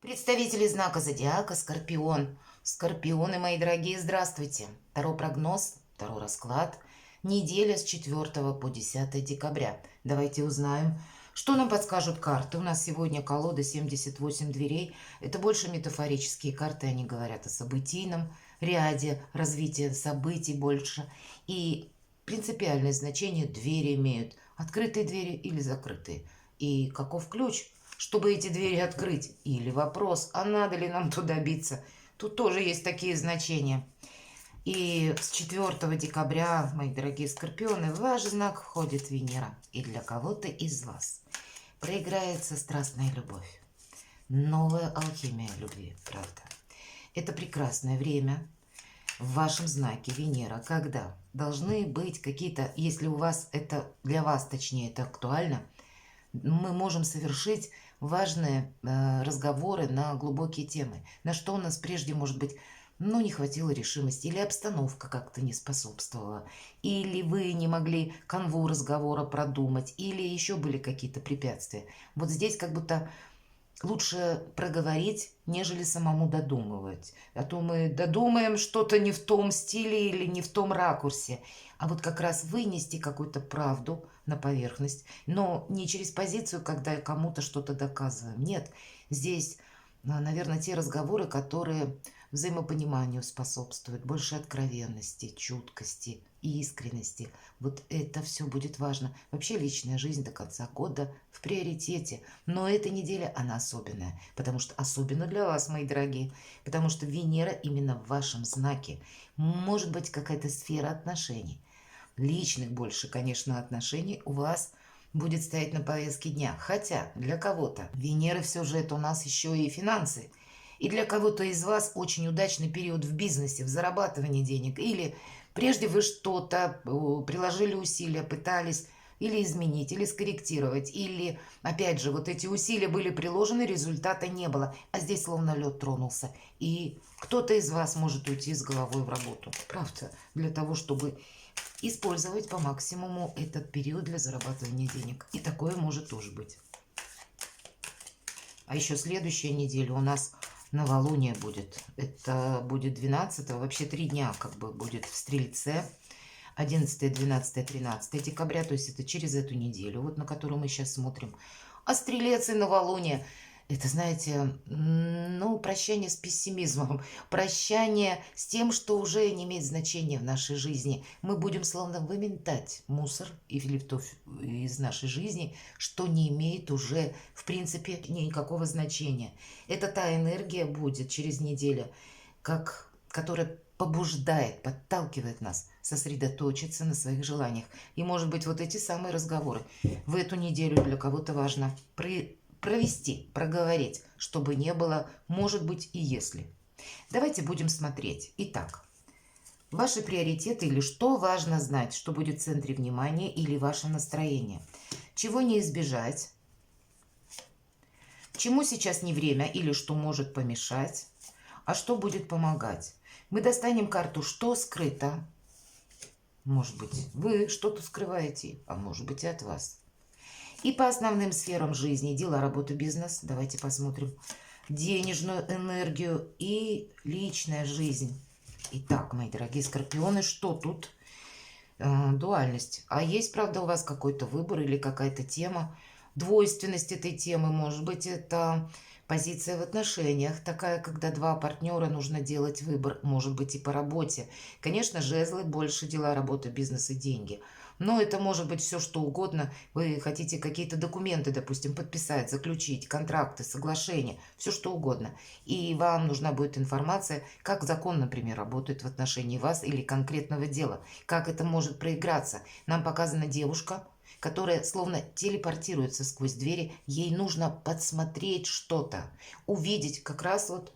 Представители знака зодиака Скорпион. Скорпионы, мои дорогие, здравствуйте. Таро прогноз, таро расклад. Неделя с 4 по 10 декабря. Давайте узнаем, что нам подскажут карты. У нас сегодня колода 78 дверей. Это больше метафорические карты, они говорят о событийном ряде, развития событий больше. И принципиальное значение двери имеют. Открытые двери или закрытые. И каков ключ, чтобы эти двери открыть? Или вопрос, а надо ли нам туда биться? Тут тоже есть такие значения. И с 4 декабря, мои дорогие скорпионы, в ваш знак входит Венера. И для кого-то из вас проиграется страстная любовь. Новая алхимия любви, правда. Это прекрасное время в вашем знаке Венера, когда должны быть какие-то, если у вас это, для вас точнее, это актуально, мы можем совершить важные разговоры на глубокие темы. На что у нас прежде, может быть, не хватило решимости, или обстановка как-то не способствовала, или вы не могли канву разговора продумать, или еще были какие-то препятствия. Вот здесь как будто лучше проговорить, нежели самому додумывать. А то мы додумаем что-то не в том стиле или не в том ракурсе. А вот как раз вынести какую-то правду на поверхность, но не через позицию, когда кому-то что-то доказываем. Нет, здесь, наверное, те разговоры, которые взаимопониманию способствуют, больше откровенности, чуткости, искренности. Вот это все будет важно. Вообще личная жизнь до конца года в приоритете. Но эта неделя, она особенная. Потому что особенно для вас, мои дорогие. Потому что Венера именно в вашем знаке. Может быть какая-то сфера отношений. Личных больше, конечно, отношений у вас будет стоять на повестке дня. Хотя для кого-то Венера все же это у нас еще и финансы. И для кого-то из вас очень удачный период в бизнесе, в зарабатывании денег. Или прежде вы что-то приложили усилия, пытались или изменить, или скорректировать. Или, опять же, вот эти усилия были приложены, результата не было. А здесь словно лед тронулся. И кто-то из вас может уйти с головой в работу. Правда, для того, чтобы использовать по максимуму этот период для зарабатывания денег. И такое может тоже быть. А еще следующая неделя у нас новолуние будет. Это будет 12, вообще 3 дня как бы будет в Стрельце. 11, 12, 13 декабря, то есть это через эту неделю, вот на которую мы сейчас смотрим. А Стрелец и новолуние, это, знаете, прощание с пессимизмом, прощание с тем, что уже не имеет значения в нашей жизни. Мы будем словно выметать мусор из нашей жизни, что не имеет уже, в принципе, никакого значения. Это та энергия будет через неделю, которая побуждает, подталкивает нас сосредоточиться на своих желаниях. И, может быть, вот эти самые разговоры в эту неделю для кого-то важно провести, проговорить, чтобы не было «может быть» и «если». Давайте будем смотреть. Итак, ваши приоритеты или что важно знать, что будет в центре внимания или ваше настроение. Чего не избежать, чему сейчас не время или что может помешать, а что будет помогать. Мы достанем карту «Что скрыто». Может быть, вы что-то скрываете, а может быть и от вас. И по основным сферам жизни, дела, работа, бизнес, давайте посмотрим, денежную энергию и личная жизнь. Итак, мои дорогие скорпионы, что тут? Дуальность. А есть, правда, у вас какой-то выбор или какая-то тема? Двойственность этой темы, может быть, это позиция в отношениях, такая, когда два партнера, нужно делать выбор, может быть, и по работе. Конечно, жезлы, больше дела, работа, бизнес и деньги. Но это может быть все, что угодно. Вы хотите какие-то документы, допустим, подписать, заключить, контракты, соглашения, все что угодно. И вам нужна будет информация, как закон, например, работает в отношении вас или конкретного дела, как это может проиграться. Нам показана девушка, которая словно телепортируется сквозь двери. Ей нужно подсмотреть что-то, увидеть как раз вот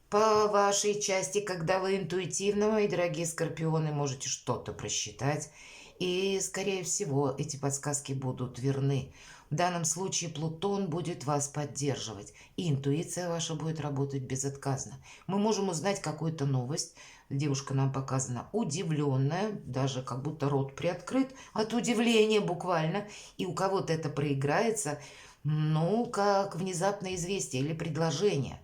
по вашей части, когда вы интуитивно, мои дорогие скорпионы, можете что-то просчитать. И, скорее всего, эти подсказки будут верны. В данном случае Плутон будет вас поддерживать, и интуиция ваша будет работать безотказно. Мы можем узнать какую-то новость. Девушка нам показана удивленная, даже как будто рот приоткрыт от удивления буквально. И у кого-то это проиграется. Ну, как внезапное известие или предложение,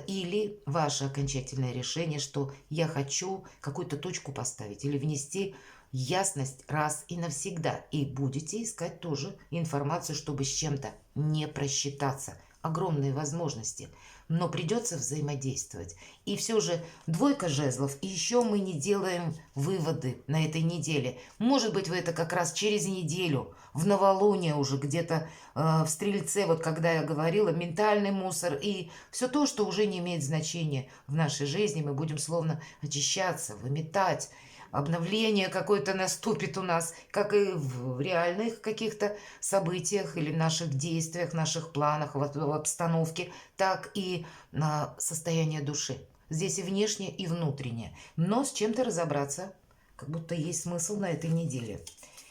или ваше окончательное решение, что я хочу какую-то точку поставить или внести ясность раз и навсегда. И будете искать тоже информацию, чтобы с чем-то не просчитаться. Огромные возможности, но придется взаимодействовать. И все же двойка жезлов, и еще мы не делаем выводы на этой неделе. Может быть, вы это как раз через неделю, в новолуние уже где-то в Стрельце, вот когда я говорила, ментальный мусор и все то, что уже не имеет значения в нашей жизни, мы будем словно очищаться, выметать. Обновление какое-то наступит у нас, как и в реальных каких-то событиях или наших действиях, наших планах, в обстановке, так и на состояние души. Здесь и внешнее, и внутреннее. Но с чем-то разобраться, как будто есть смысл на этой неделе.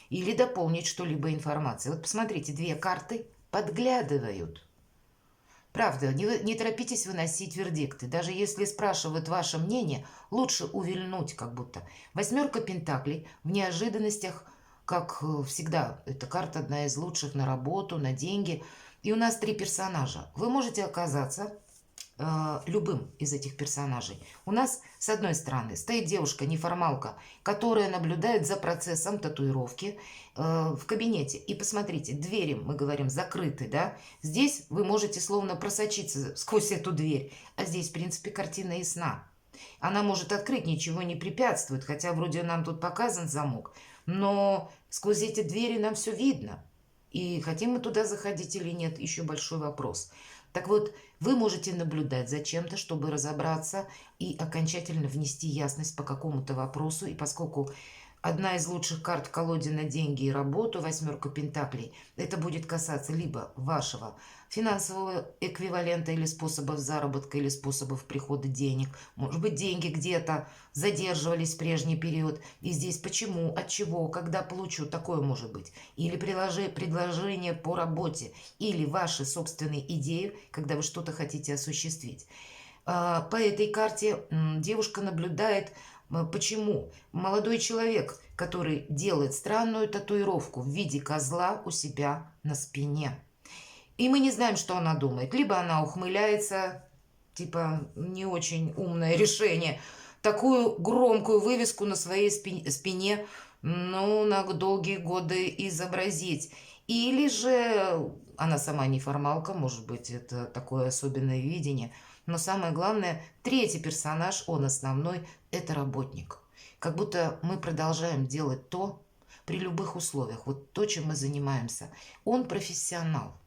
Или дополнить что-либо информацией. Вот посмотрите, две карты подглядывают. Правда, не торопитесь выносить вердикты. Даже если спрашивают ваше мнение, лучше увильнуть как будто. Восьмерка пентаклей в неожиданностях, как всегда, эта карта одна из лучших на работу, на деньги. И у нас три персонажа. Вы можете оказаться любым из этих персонажей. У нас, с одной стороны, стоит девушка-неформалка, которая наблюдает за процессом татуировки в кабинете. И посмотрите, двери, мы говорим, закрыты, да? Здесь вы можете словно просочиться сквозь эту дверь. А здесь, в принципе, картина ясна. Она может открыть, ничего не препятствует, хотя вроде нам тут показан замок. Но сквозь эти двери нам все видно. И хотим мы туда заходить или нет, еще большой вопрос. Так вот, вы можете наблюдать за чем-то, чтобы разобраться и окончательно внести ясность по какому-то вопросу. И поскольку одна из лучших карт в колоде на деньги и работу, восьмерка пентаклей, это будет касаться либо вашего финансового эквивалента или способов заработка, или способов прихода денег. Может быть, деньги где-то задерживались в прежний период. И здесь почему, от чего, когда получу, такое может быть. Или предложение по работе, или ваши собственные идеи, когда вы что-то хотите осуществить. По этой карте девушка наблюдает, почему молодой человек, который делает странную татуировку в виде козла у себя на спине. И мы не знаем, что она думает. Либо она ухмыляется, типа не очень умное решение, такую громкую вывеску на своей спине, ну, на долгие годы изобразить. Или же она сама неформалка, может быть, это такое особенное видение. Но самое главное, третий персонаж, он основной, это работник. Как будто мы продолжаем делать то при любых условиях. Вот то, чем мы занимаемся. Он профессионал.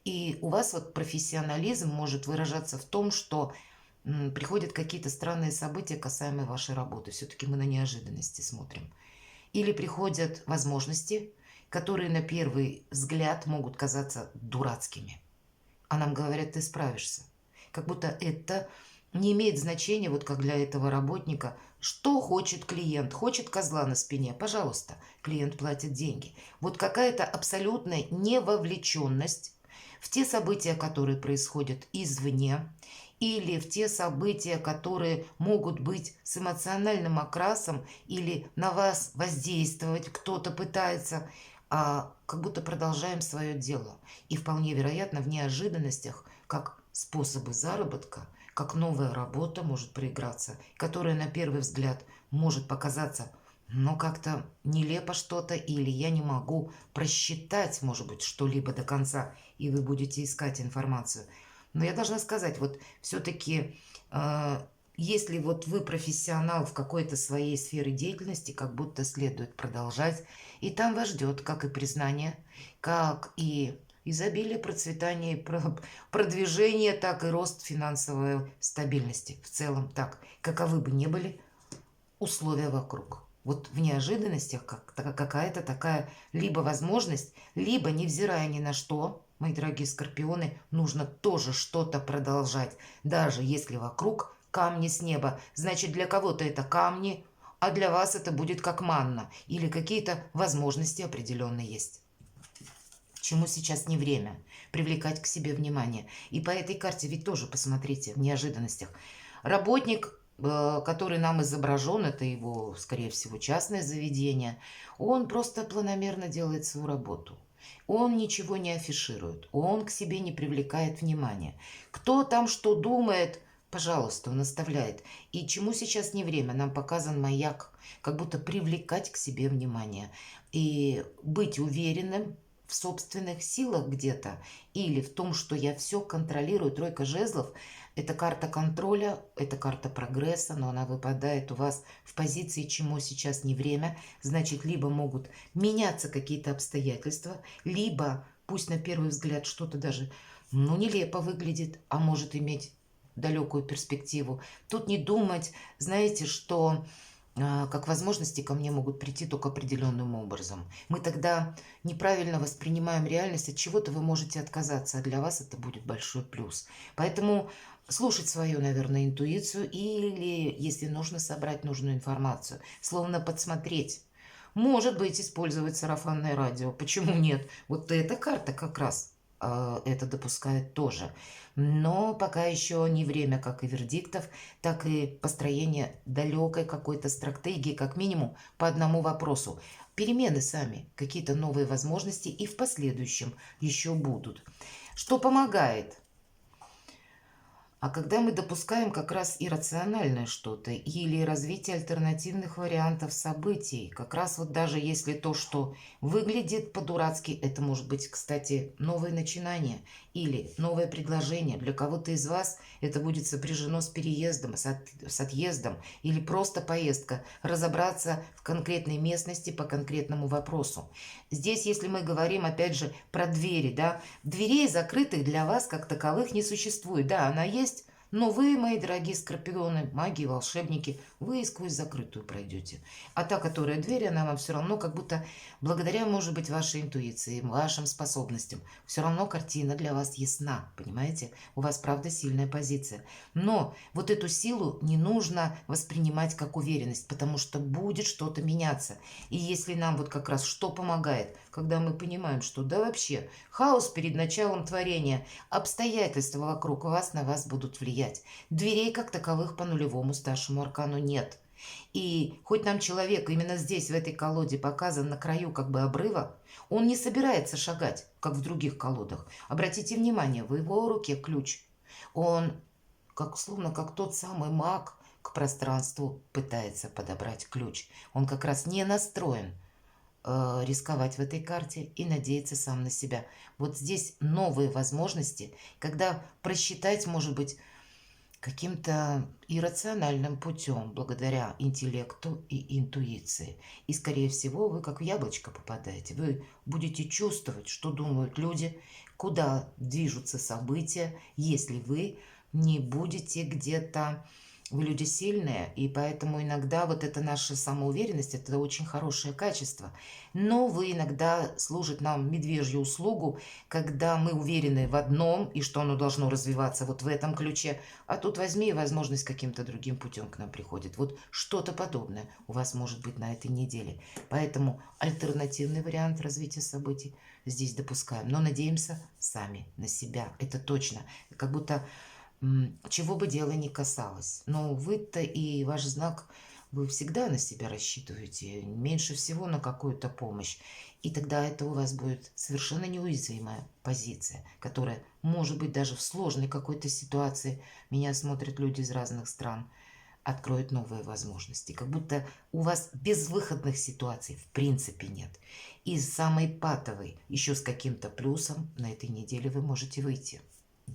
И у вас вот профессионализм может выражаться в том, что приходят какие-то странные события, касаемые вашей работы. Все-таки мы на неожиданности смотрим. Или приходят возможности, которые на первый взгляд могут казаться дурацкими. А нам говорят, ты справишься. Как будто это не имеет значения, вот как для этого работника, что хочет клиент. Хочет козла на спине, пожалуйста, клиент платит деньги. Вот какая-то абсолютная невовлеченность в те события, которые происходят извне, или в те события, которые могут быть с эмоциональным окрасом, или на вас воздействовать кто-то пытается, а как будто продолжаем свое дело. И вполне вероятно в неожиданностях, как способы заработка, как новая работа может проиграться, которая на первый взгляд может показаться, но как-то нелепо что-то, или я не могу просчитать, может быть, что-либо до конца, и вы будете искать информацию. Но я должна сказать, вот все-таки, если вот вы профессионал в какой-то своей сфере деятельности, как будто следует продолжать, и там вас ждет как и признание, как и изобилие, процветание, продвижение, так и рост финансовой стабильности. В целом так, каковы бы ни были условия вокруг. Вот в неожиданностях какая-то такая либо возможность, либо, невзирая ни на что, мои дорогие скорпионы, нужно тоже что-то продолжать. Даже если вокруг камни с неба. Значит, для кого-то это камни, а для вас это будет как манна. Или какие-то возможности определенные есть. Чему сейчас не время. Привлекать к себе внимание. И по этой карте ведь тоже посмотрите в неожиданностях. Работник, который нам изображен, это его, скорее всего, частное заведение, он просто планомерно делает свою работу. Он ничего не афиширует, он к себе не привлекает внимания. Кто там что думает, пожалуйста, он оставляет. И чему сейчас не время, нам показан маяк, как будто привлекать к себе внимание и быть уверенным в собственных силах где-то или в том, что я все контролирую. Тройка жезлов – это карта контроля, это карта прогресса, но она выпадает у вас в позиции, чему сейчас не время. Значит, либо могут меняться какие-то обстоятельства, либо, пусть на первый взгляд что-то даже, ну, нелепо выглядит, а может иметь далекую перспективу. Тут не думать, знаете, что как возможности ко мне могут прийти только определенным образом. Мы тогда неправильно воспринимаем реальность, от чего-то вы можете отказаться, а для вас это будет большой плюс. Поэтому слушать свою, наверное, интуицию или, если нужно, собрать нужную информацию, словно подсмотреть. Может быть, использовать сарафанное радио. Почему нет? Вот эта карта как раз это допускает тоже. Но пока еще не время как и вердиктов, так и построения далекой какой-то стратегии, как минимум по одному вопросу. Перемены сами, какие-то новые возможности и в последующем еще будут. Что помогает? А когда мы допускаем как раз иррациональное что-то или развитие альтернативных вариантов событий, как раз вот даже если то, что выглядит по-дурацки, это может быть, кстати, новое начинание или новое предложение. Для кого-то из вас это будет сопряжено с переездом, с отъездом или просто поездка, разобраться в конкретной местности по конкретному вопросу. Здесь, если мы говорим, опять же, про двери, да, дверей закрытых для вас как таковых не существует. Да, она есть, но вы, мои дорогие скорпионы, маги и волшебники, вы и сквозь закрытую пройдете. А та, которая дверь, она вам все равно как будто, благодаря, может быть, вашей интуиции, вашим способностям, все равно картина для вас ясна, понимаете? У вас, правда, сильная позиция. Но вот эту силу не нужно воспринимать как уверенность, потому что будет что-то меняться. И если нам вот как раз что помогает, когда мы понимаем, что да вообще хаос перед началом творения, обстоятельства вокруг вас на вас будут влиять. Дверей как таковых по нулевому старшему аркану нет. И хоть нам человек именно здесь, в этой колоде, показан на краю как бы обрыва, он не собирается шагать, как в других колодах. Обратите внимание, в его руке ключ. Он, как, словно как тот самый маг, к пространству пытается подобрать ключ. Он как раз не настроен рисковать в этой карте и надеяться сам на себя. Вот здесь новые возможности, когда просчитать, может быть, каким-то иррациональным путем, благодаря интеллекту и интуиции. И, скорее всего, вы как в яблочко попадаете. Вы будете чувствовать, что думают люди, куда движутся события, если вы не будете где-то... Вы люди сильные, и поэтому иногда вот эта наша самоуверенность – это очень хорошее качество. Но вы иногда служит нам медвежью услугу, когда мы уверены в одном, и что оно должно развиваться вот в этом ключе, а тут возьми и возможность каким-то другим путем к нам приходит. Вот что-то подобное у вас может быть на этой неделе. Поэтому альтернативный вариант развития событий здесь допускаем. Но надеемся сами на себя, это точно. Как будто... чего бы дело ни касалось. Но вы-то и ваш знак, вы всегда на себя рассчитываете, меньше всего на какую-то помощь. И тогда это у вас будет совершенно неуязвимая позиция, которая, может быть, даже в сложной какой-то ситуации, меня смотрят люди из разных стран, откроет новые возможности. Как будто у вас безвыходных ситуаций в принципе нет. И самой патовой, еще с каким-то плюсом, на этой неделе вы можете выйти.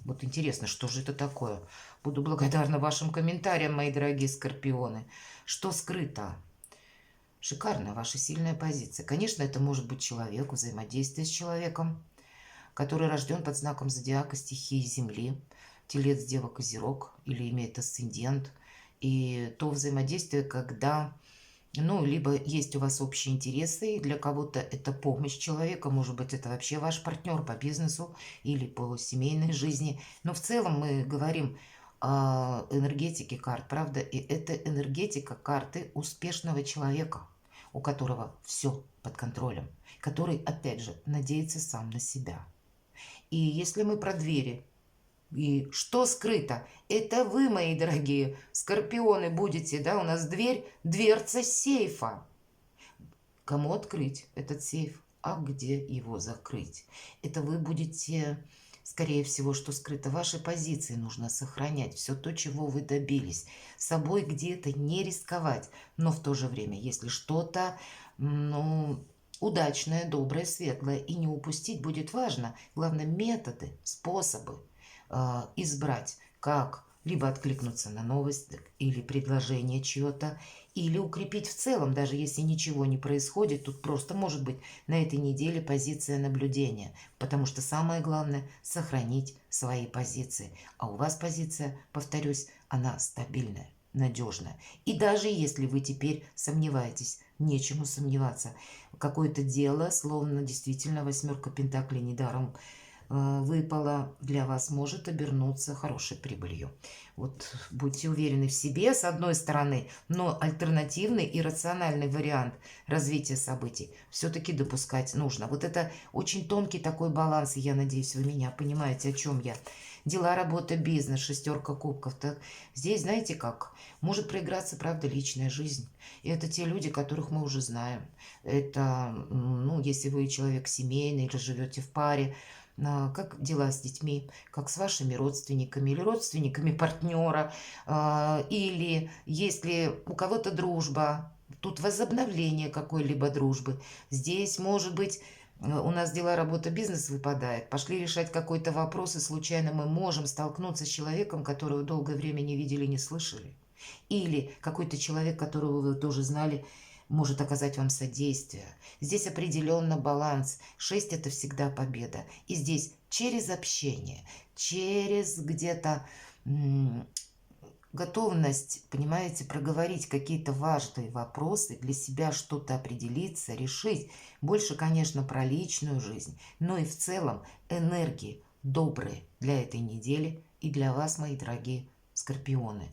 Вот интересно, что же это такое? Буду благодарна вашим комментариям, мои дорогие скорпионы. Что скрыто? Шикарная ваша сильная позиция. Конечно, это может быть человек, взаимодействие с человеком, который рожден под знаком зодиака стихии Земли, телец, дева, козерог, или имеет асцендент. И то взаимодействие, когда... Ну, либо есть у вас общие интересы, и для кого-то это помощь человека, может быть, это вообще ваш партнер по бизнесу или по семейной жизни. Но в целом мы говорим о энергетике карт, правда? И это энергетика карты успешного человека, у которого все под контролем, который, опять же, надеется сам на себя. И если мы про двери, и что скрыто? Это вы, мои дорогие скорпионы, будете, да, у нас дверь, дверца сейфа. Кому открыть этот сейф? а где его закрыть. Это вы будете, скорее всего, что скрыто. Ваши позиции нужно сохранять, все то, чего вы добились. Собой где-то не рисковать, но в то же время, если что-то, ну, удачное, доброе, светлое, и не упустить будет важно. Главное, методы, способы избрать, как либо откликнуться на новость или предложение чье-то, или укрепить в целом, даже если ничего не происходит, тут просто может быть на этой неделе позиция наблюдения, потому что самое главное сохранить свои позиции. А у вас позиция, повторюсь, она стабильная, надежная. И даже если вы теперь сомневаетесь, нечему сомневаться, какое-то дело, словно действительно восьмерка пентаклей недаром выпала для вас, может обернуться хорошей прибылью. Вот будьте уверены в себе, с одной стороны, но альтернативный и рациональный вариант развития событий все-таки допускать нужно. Вот это очень тонкий такой баланс, и я надеюсь, вы меня понимаете, о чем я. Дела, работа, бизнес, шестерка кубков. Так, здесь, знаете как, может проиграться, правда, личная жизнь. И это те люди, которых мы уже знаем. Это, ну, если вы человек семейный или живете в паре, как дела с детьми, как с вашими родственниками или родственниками партнера, или если у кого-то дружба, тут возобновление какой-либо дружбы. Здесь, может быть, у нас дела, работа, бизнес выпадает. Пошли решать какой-то вопрос, и случайно мы можем столкнуться с человеком, которого долгое время не видели, не слышали. Или какой-то человек, которого вы тоже знали, может оказать вам содействие. Здесь определенно баланс. 6 это всегда победа. И здесь через общение, через где-то готовность, понимаете, проговорить какие-то важные вопросы, для себя что-то определиться, решить. Больше, конечно, про личную жизнь, но и в целом энергии добрые для этой недели и для вас, мои дорогие скорпионы.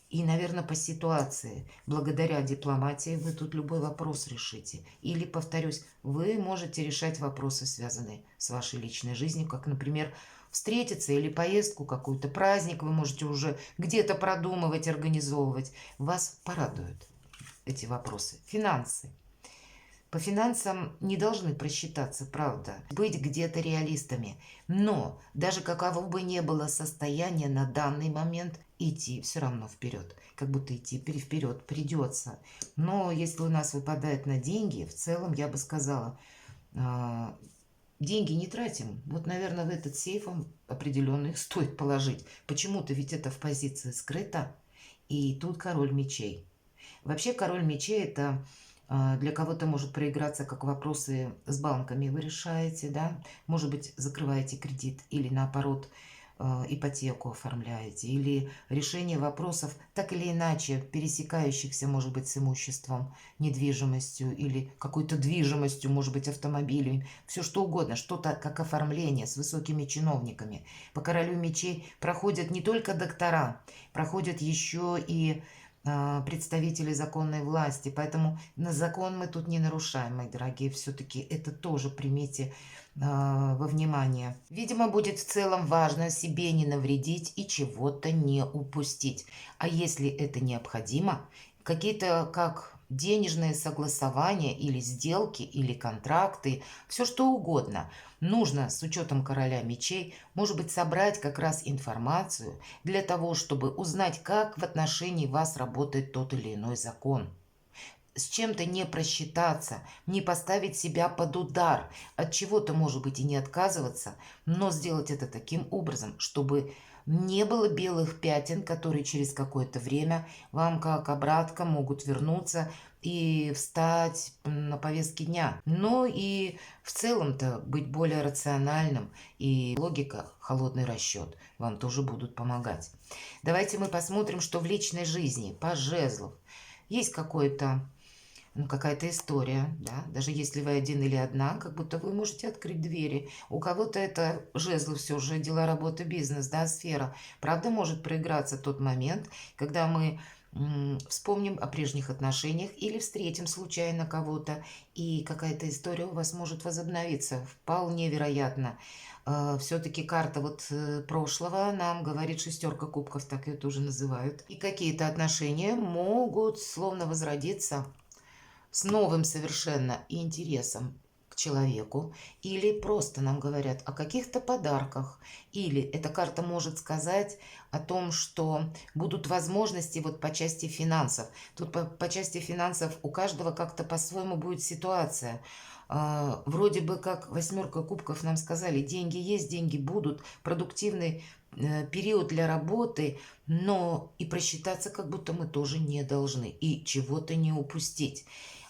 И, наверное, по ситуации, благодаря дипломатии, вы тут любой вопрос решите. Или, повторюсь, вы можете решать вопросы, связанные с вашей личной жизнью, как, например, встретиться или поездку, какой-то праздник вы можете уже где-то продумывать, организовывать. Вас порадуют эти вопросы. Финансы. По финансам не должны просчитаться, правда, быть где-то реалистами. Но даже каково бы ни было состояние на данный момент, идти все равно вперед. Как будто идти вперед придется. Но если у нас выпадает на деньги, в целом я бы сказала, деньги не тратим. Вот, наверное, в этот сейф определенно их стоит положить. Почему-то ведь это в позиции скрыто. И тут король мечей. Вообще король мечей это для кого-то может проиграться, как вопросы с банками вы решаете, да, может быть, закрываете кредит или наоборот ипотеку оформляете, или решение вопросов так или иначе пересекающихся, может быть, с имуществом, недвижимостью или какой-то движимостью, может быть, автомобилем, все что угодно, что-то как оформление с высокими чиновниками. По королю мечей проходят не только доктора, проходят еще и представители законной власти. Поэтому на закон мы тут не нарушаем, мои дорогие. Все-таки это тоже примите во внимание. Видимо, будет в целом важно себе не навредить и чего-то не упустить. А если это необходимо, какие-то как денежные согласования или сделки, или контракты, все что угодно. Нужно с учетом короля мечей, может быть, собрать как раз информацию для того, чтобы узнать, как в отношении вас работает тот или иной закон. С чем-то не просчитаться, не поставить себя под удар, от чего-то, может быть, и не отказываться, но сделать это таким образом, чтобы не было белых пятен, которые через какое-то время вам как обратка могут вернуться и встать на повестке дня. Но и в целом-то быть более рациональным, и логика, холодный расчет вам тоже будут помогать. Давайте мы посмотрим, что в личной жизни по жезлам есть какая-то история, да, даже если вы один или одна, как будто вы можете открыть двери. У кого-то это жезлы все же, дела, работа, бизнес, да, сфера. Правда, может проиграться тот момент, когда мы вспомним о прежних отношениях или встретим случайно кого-то, и какая-то история у вас может возобновиться. Вполне вероятно. Все-таки карта прошлого нам говорит шестерка кубков, так ее тоже называют. И какие-то отношения могут словно возродиться с новым совершенно интересом к человеку, или просто нам говорят о каких-то подарках, или эта карта может сказать о том, что будут возможности вот по части финансов. Тут по части финансов у каждого как-то по-своему будет ситуация. Вроде бы как восьмерка кубков нам сказали, деньги есть, деньги будут, продуктивный период для работы, но и просчитаться как будто мы тоже не должны, и чего-то не упустить.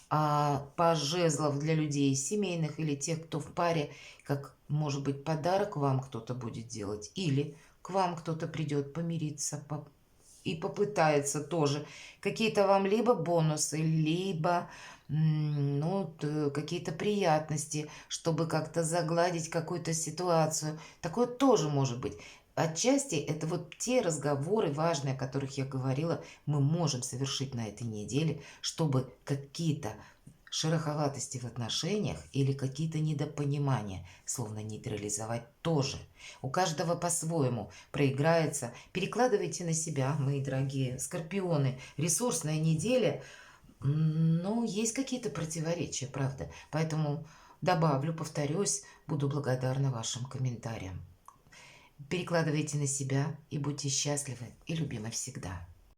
А по жезлов для людей семейных или тех, кто в паре, как, может быть, подарок вам кто-то будет делать, или к вам кто-то придет помириться и попытается тоже какие-то вам либо бонусы, либо ну, какие-то приятности, чтобы как-то загладить какую-то ситуацию. Такое тоже может быть. Отчасти это вот те разговоры важные, о которых я говорила, мы можем совершить на этой неделе, чтобы какие-то шероховатости в отношениях или какие-то недопонимания, словно нейтрализовать тоже. У каждого по-своему проиграется. Перекладывайте на себя, мои дорогие скорпионы. Ресурсная неделя, но есть какие-то противоречия, правда. Поэтому добавлю, повторюсь, буду благодарна вашим комментариям. Перекладывайте на себя и будьте счастливы и любимы всегда.